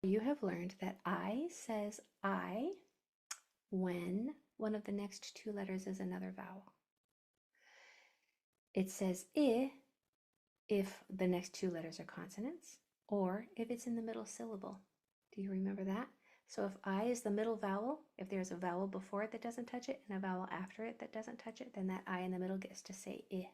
You have learned that I says I when one of the next two letters is another vowel. It says I if the next two letters are consonants, or if it's in the middle syllable. Do you remember that? So if I is the middle vowel, if there's a vowel before it that doesn't touch it and a vowel after it that doesn't touch it, then that I in the middle gets to say I.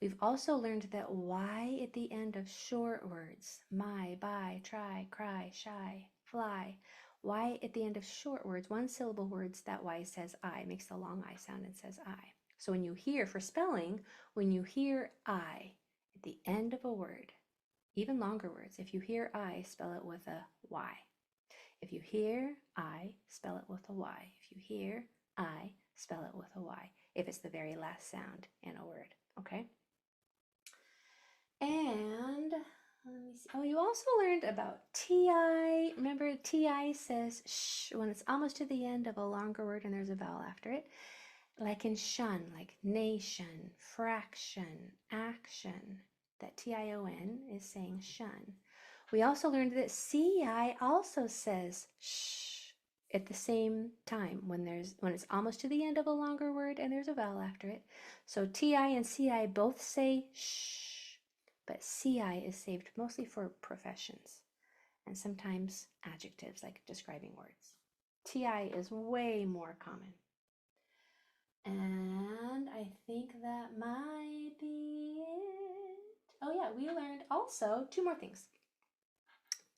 We've also learned that Y at the end of short words, my, buy, try, cry, shy, fly, Y at the end of short words, one syllable words, that Y says I, makes the long I sound and says I. So when you hear, for spelling, when you hear I at the end of a word, even longer words, if you hear I, spell it with a Y. If you hear I, spell it with a Y. If you hear I, spell it with a Y. If it's the very last sound in a word, okay? And let me see. Oh, you also learned about TI. Remember, TI says sh when it's almost to the end of a longer word and there's a vowel after it. Like in shun, like nation, fraction, action. That TION is saying shun. We also learned that CI also says sh at the same time when it's almost to the end of a longer word and there's a vowel after it. So TI and CI both say sh. But CI is saved mostly for professions and sometimes adjectives like describing words. TI is way more common. And I think that might be it. Oh yeah, we learned also two more things.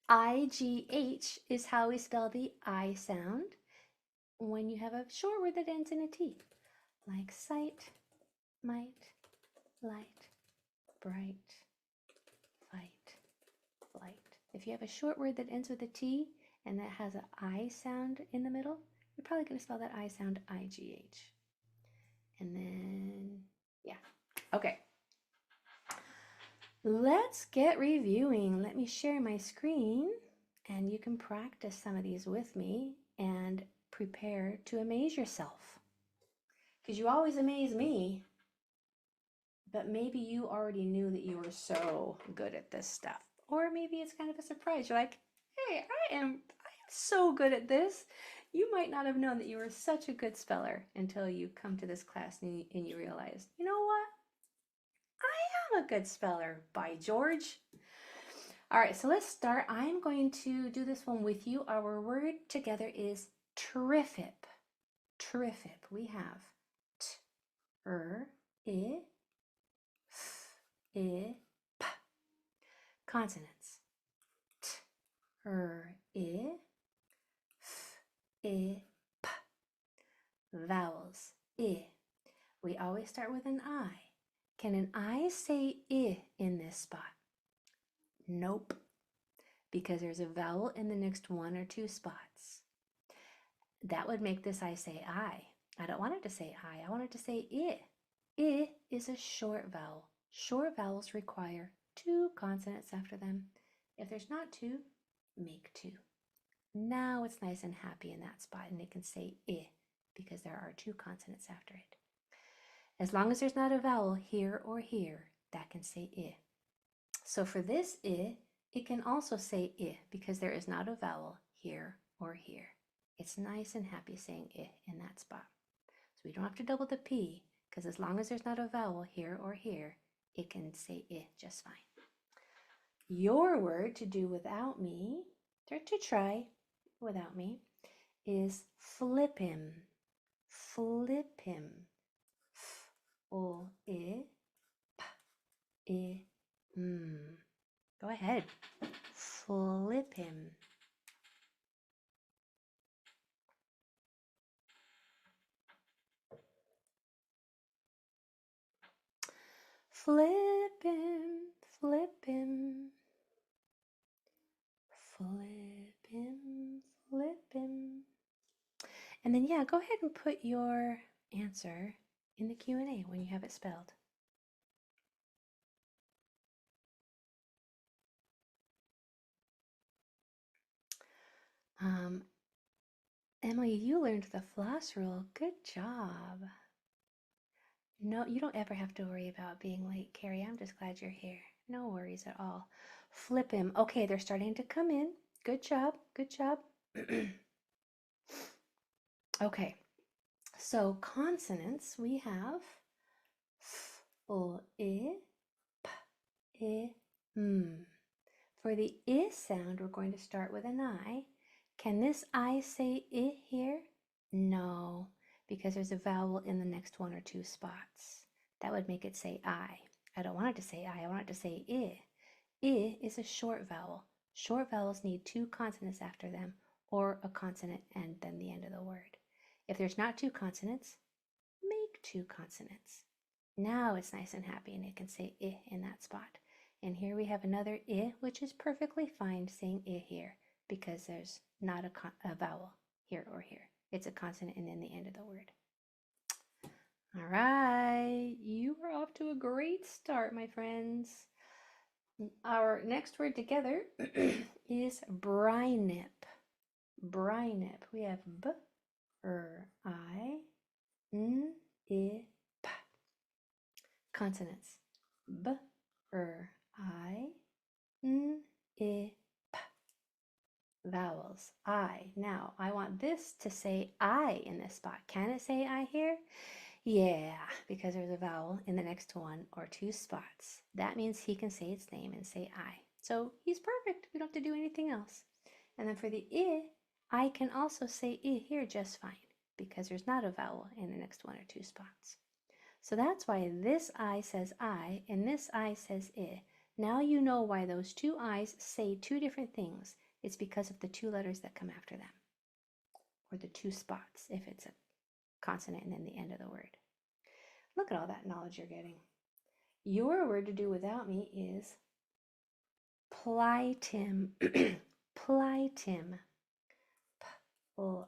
IGH is how we spell the I sound when you have a short word that ends in a T, like sight, might, light, bright, fight, flight. If you have a short word that ends with a T and that has an I sound in the middle, you're probably going to spell that I sound IGH. And then, yeah. Okay. Let's get reviewing. Let me share my screen and you can practice some of these with me and prepare to amaze yourself. Because you always amaze me, but maybe you already knew that you were so good at this stuff. Or maybe it's kind of a surprise. You're like, hey, I am so good at this. You might not have known that you were such a good speller until you come to this class and you realize, you know what? I am a good speller, by George. All right, so let's start. I'm going to do this one with you. Our word together is terrific. Terrific. We have t, I, p. Consonants. T, I, p. Vowels. I. We always start with an I. Can an I say I in this spot? Nope, because there's a vowel in the next one or two spots. That would make this I say I. I don't want it to say I want it to say I. I is a short vowel. Short vowels require two consonants after them. If there's not two, make two. Now it's nice and happy in that spot and it can say I because there are two consonants after it. As long as there's not a vowel here or here, that can say I. So for this I, it can also say I because there is not a vowel here or here. It's nice and happy saying I in that spot. So we don't have to double the P because as long as there's not a vowel here or here, it can say I just fine. Your word to do without me, or to try without me, is flip him. Flip him. F-O-I, P-I-M. Go ahead. Flip him. Flip him, flip him. Flip him, flip him. And then, yeah, go ahead and put your answer in the Q&A when you have it spelled. Emily, you learned the floss rule. Good job. No, you don't ever have to worry about being late, Carrie. I'm just glad you're here. No worries at all. Flip him. Okay, they're starting to come in. Good job. Good job. Okay. So consonants, we have f, o, I, p, I, m. For the I sound, we're going to start with an I. Can this I say I here? No, because there's a vowel in the next one or two spots. That would make it say I. I don't want it to say I want it to say I. I is a short vowel. Short vowels need two consonants after them, or a consonant and then the end of the word. If there's not two consonants, make two consonants. Now it's nice and happy and it can say I in that spot. And here we have another I, which is perfectly fine saying I here because there's not a vowel here or here. It's a consonant and then the end of the word. All right, you are off to a great start, my friends. Our next word together is brynip. Brynip. We have b, r, I, n, I, p. Consonants. B, r, I, n, I, p. Vowels. I. Now, I want this to say I in this spot. Can it say I here? Yeah, because there's a vowel in the next one or two spots. That means he can say its name and say I. So he's perfect. We don't have to do anything else. And then for the I can also say I here just fine because there's not a vowel in the next one or two spots. So that's why this I says I and this I says I. Now you know why those two I's say two different things. It's because of the two letters that come after them, or the two spots if it's a consonant and then the end of the word. Look at all that knowledge you're getting. Your word to do without me is plytim. Plytim. P-l-I-t-i-m.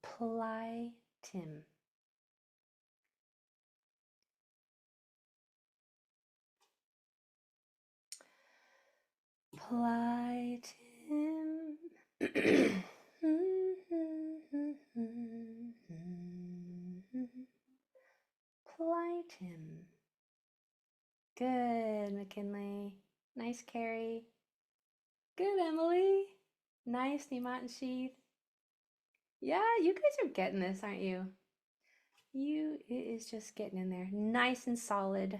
Plytim. Plytim. Plytim. Good, McKinley. Nice, Carrie. Good, Emily. Nice, Niemann and Sheath. Yeah, you guys are getting this, aren't you? It is just getting in there. Nice and solid.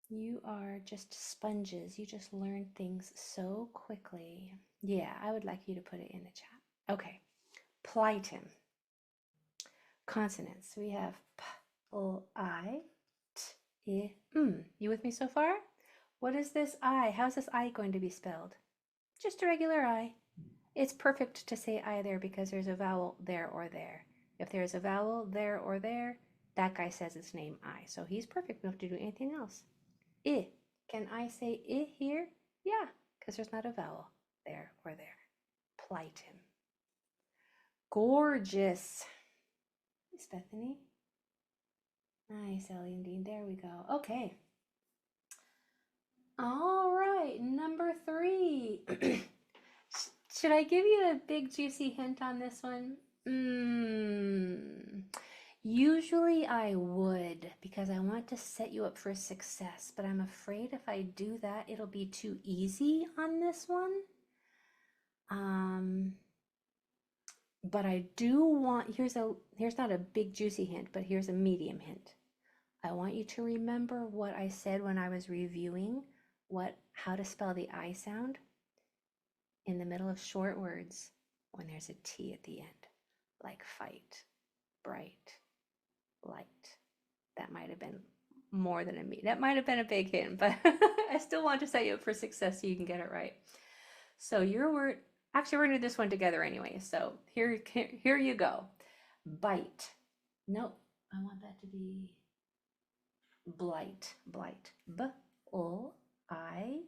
You are just sponges. You just learn things so quickly. Yeah, I would like you to put it in the chat. Okay, plytim. Consonants. We have p, l, I, t, I, m. You with me so far? What is this I? How's this I going to be spelled? Just a regular I. It's perfect to say I there because there's a vowel there or there. If there's a vowel there or there, that guy says its name I. So he's perfect. We don't have to do anything else. I. Can I say I here? Yeah, because there's not a vowel there or there. Plytim. Gorgeous. Nice, Bethany. Nice, Ellie and Dean. There we go. Okay. All right, number 3. Should I give you a big juicy hint on this one? Usually I would because I want to set you up for success, but I'm afraid if I do that, it'll be too easy on this one. But I do want, here's not a big juicy hint, but here's a medium hint. I want you to remember what I said when I was reviewing how to spell the I sound in the middle of short words when there's a T at the end, like fight, bright, light. That might have been more than that might have been a big hint, but I still want to set you up for success so you can get it right. So your word, actually we're gonna do this one together anyway. So here you go. Bite. Nope, I want that to be blight. Blight. B, L, I,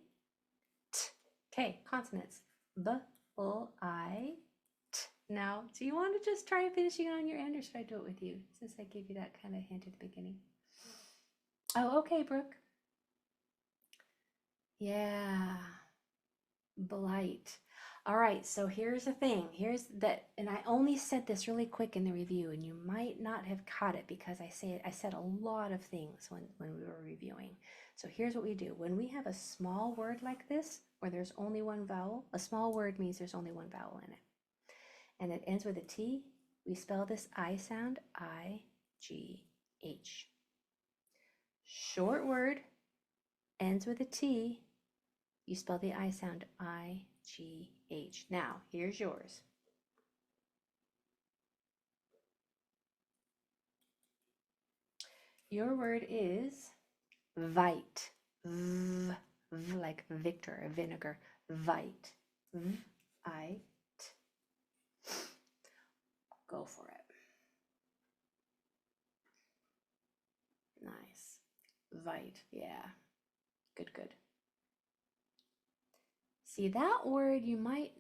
T. Okay, consonants. B, L, I, T. Now, do you want to just try finishing on your end, or should I do it with you since I gave you that kind of hint at the beginning? Oh, okay, Brooke. Yeah. Blight. All right, so here's the thing. Here's that, and I only said this really quick in the review, and you might not have caught it because I said a lot of things when we were reviewing. So here's what we do. When we have a small word like this, where there's only one vowel, a small word means there's only one vowel in it. And it ends with a T, we spell this I sound, I-G-H. Short word, ends with a T, you spell the I sound, I-G-H. Now, here's yours. Your word is vite. V, v like Victor, vinegar. Vite. V-I-T. Go for it. Nice. Vite, yeah. Good, good. See, that word you might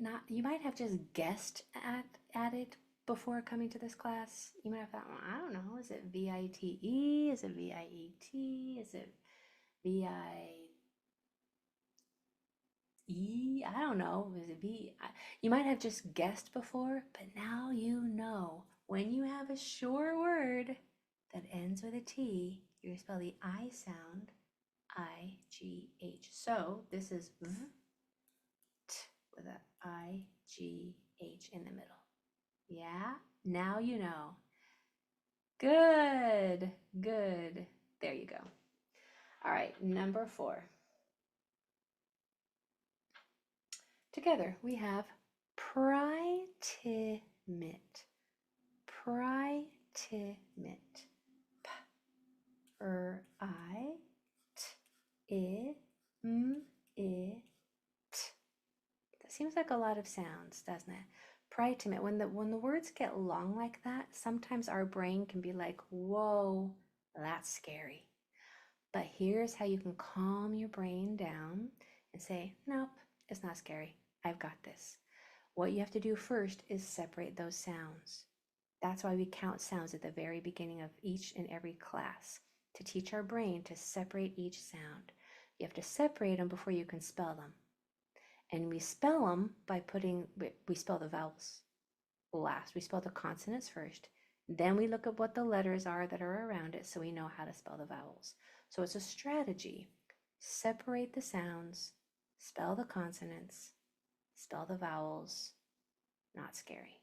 have just guessed at it before coming to this class. You might have thought, well, I don't know, is it V-I-T-E? Is it V-I-E-T? Is it V-I-E? I don't know. Is it you might have just guessed before, but now you know. When you have a short word that ends with a T, you spell the I sound, I-G-H. So this is V with an I-G-H in the middle. Yeah? Now you know. Good, good. There you go. All right, number 4. Together we have pritimate. Pritimate. P-R-I-T-I-M-I-T. That seems like a lot of sounds, doesn't it? Pritimate. When the words get long like that, sometimes our brain can be like, whoa, that's scary. But here's how you can calm your brain down and say, nope, it's not scary. I've got this. What you have to do first is separate those sounds. That's why we count sounds at the very beginning of each and every class, to teach our brain to separate each sound. You have to separate them before you can spell them. And we spell them by we spell the vowels last. We spell the consonants first. Then we look at what the letters are that are around it so we know how to spell the vowels. So it's a strategy. Separate the sounds, spell the consonants, spell the vowels. Not scary,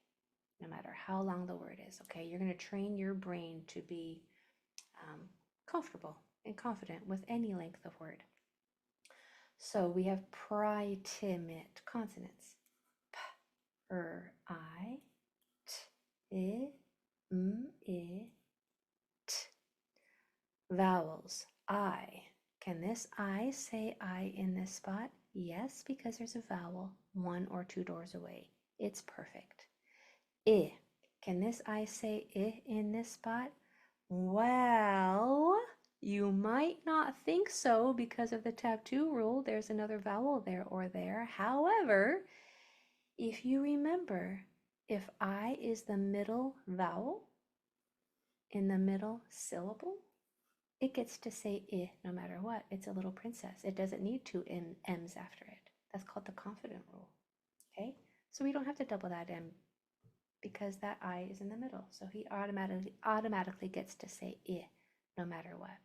no matter how long the word is, okay? You're going to train your brain to be comfortable and confident with any length of word. So we have pritimate consonants. P-R-I-T-I-M-I-T. Vowels. I. Can this I say I in this spot? Yes, because there's a vowel 1 or 2 doors away. It's perfect. I. Can this I say I in this spot? Well, you might not think so because of the tab 2 rule. There's another vowel there or there. However, if you remember, if I is the middle vowel in the middle syllable, it gets to say I no matter what. It's a little princess. It doesn't need 2 M's after it. That's called the confident rule. Okay? So we don't have to double that M because that I is in the middle. So he automatically gets to say I no matter what.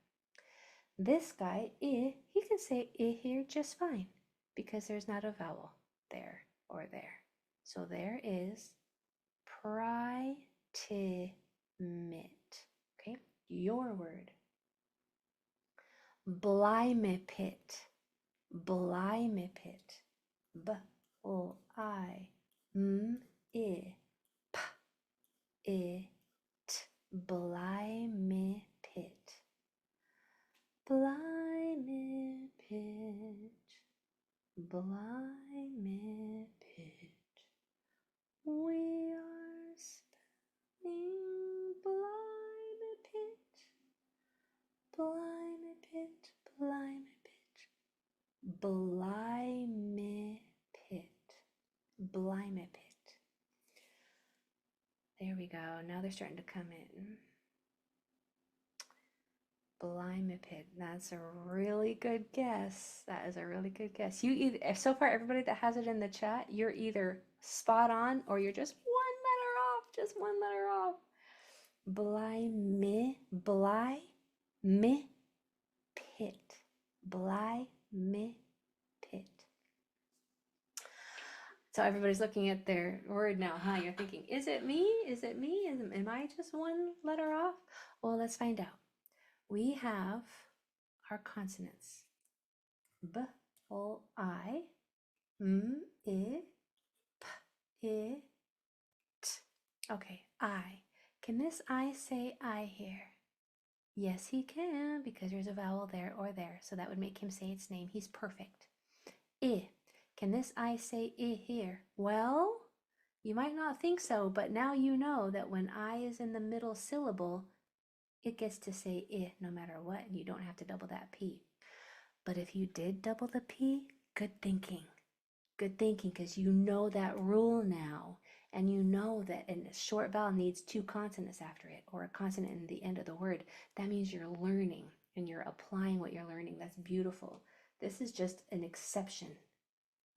This guy, I, he can say I here just fine because there's not a vowel there or there. So there is pritimate. Okay, your word. Blimepit. Blimepit. B-L-I-M-I-P-I-T. Blimepit. Blimepit. Blimepit. We are spelling Blimepit. Blimepit. Blimepit. Blimepit. Blimepit. There we go. Now they're starting to come in. Blimiped. That's a really good guess. That is a really good guess. You either, so far, everybody that has it in the chat, you're either spot on or you're just one letter off. Just one letter off. Blimiped. Blimiped. So everybody's looking at their word now, huh? You're thinking, is it me? Is it me? Am I just one letter off? Well, let's find out. We have our consonants. B, O, I, M, I, P, I, T. Okay, I. Can this I say I here? Yes, he can, because there's a vowel there or there. So that would make him say its name. He's perfect. I. Can this I say I here? Well, you might not think so, but now you know that when I is in the middle syllable, it gets to say I no matter what, and you don't have to double that P. But if you did double the P, good thinking. Good thinking, because you know that rule now, and you know that a short vowel needs two consonants after it, or a consonant in the end of the word. That means you're learning, and you're applying what you're learning. That's beautiful. This is just an exception.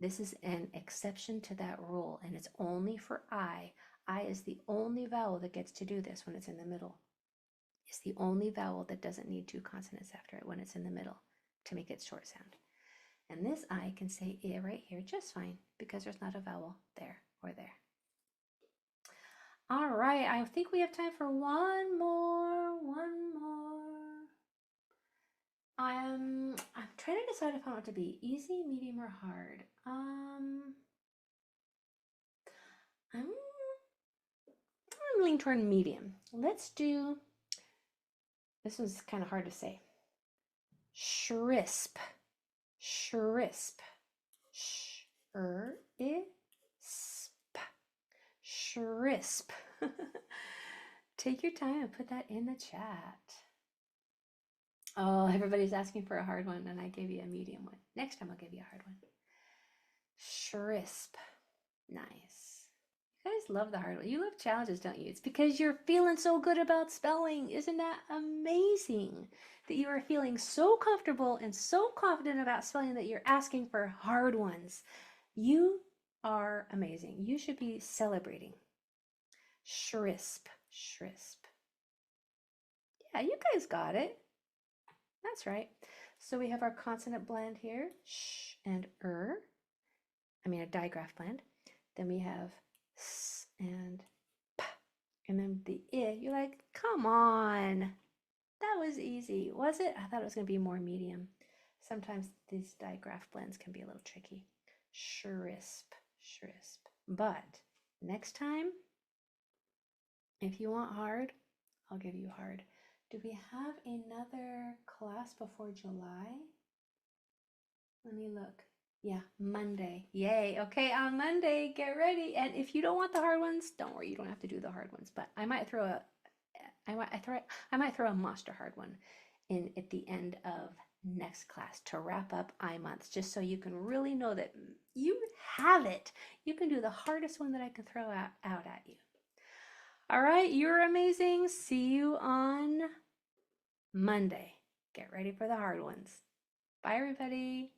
This is an exception to that rule, and it's only for I. I is the only vowel that gets to do this when it's in the middle. It's the only vowel that doesn't need two consonants after it when it's in the middle to make it short sound. And this I can say I right here just fine because there's not a vowel there or there. All right, I think we have time for one more. I'm trying to decide if I want it to be easy, medium, or hard. I'm leaning toward medium. Let's do, this one's kind of hard to say. Shrisp. Shrisp. Shrisp. Take your time and put that in the chat. Oh, everybody's asking for a hard one, and I gave you a medium one. Next time I'll give you a hard one. Shrisp. Nice. You guys love the hard one. You love challenges, don't you? It's because you're feeling so good about spelling. Isn't that amazing? That you are feeling so comfortable and so confident about spelling that you're asking for hard ones. You are amazing. You should be celebrating. Shrisp. Shrisp. Yeah, you guys got it. That's right. So we have our consonant blend here, sh and a digraph blend. Then we have s and p. And then the I, you're like, come on. That was easy, was it? I thought it was going to be more medium. Sometimes these digraph blends can be a little tricky. Shrisp, shrisp. But next time, if you want hard, I'll give you hard. Do we have another class before July? Let me look. Yeah, Monday. Yay. Okay, on Monday, get ready. And if you don't want the hard ones, don't worry, you don't have to do the hard ones. But I might throw a monster hard one in at the end of next class to wrap up I months, just so you can really know that you have it. You can do the hardest one that I can throw out at you. All right, you're amazing. See you on Monday. Get ready for the hard ones. Bye, everybody.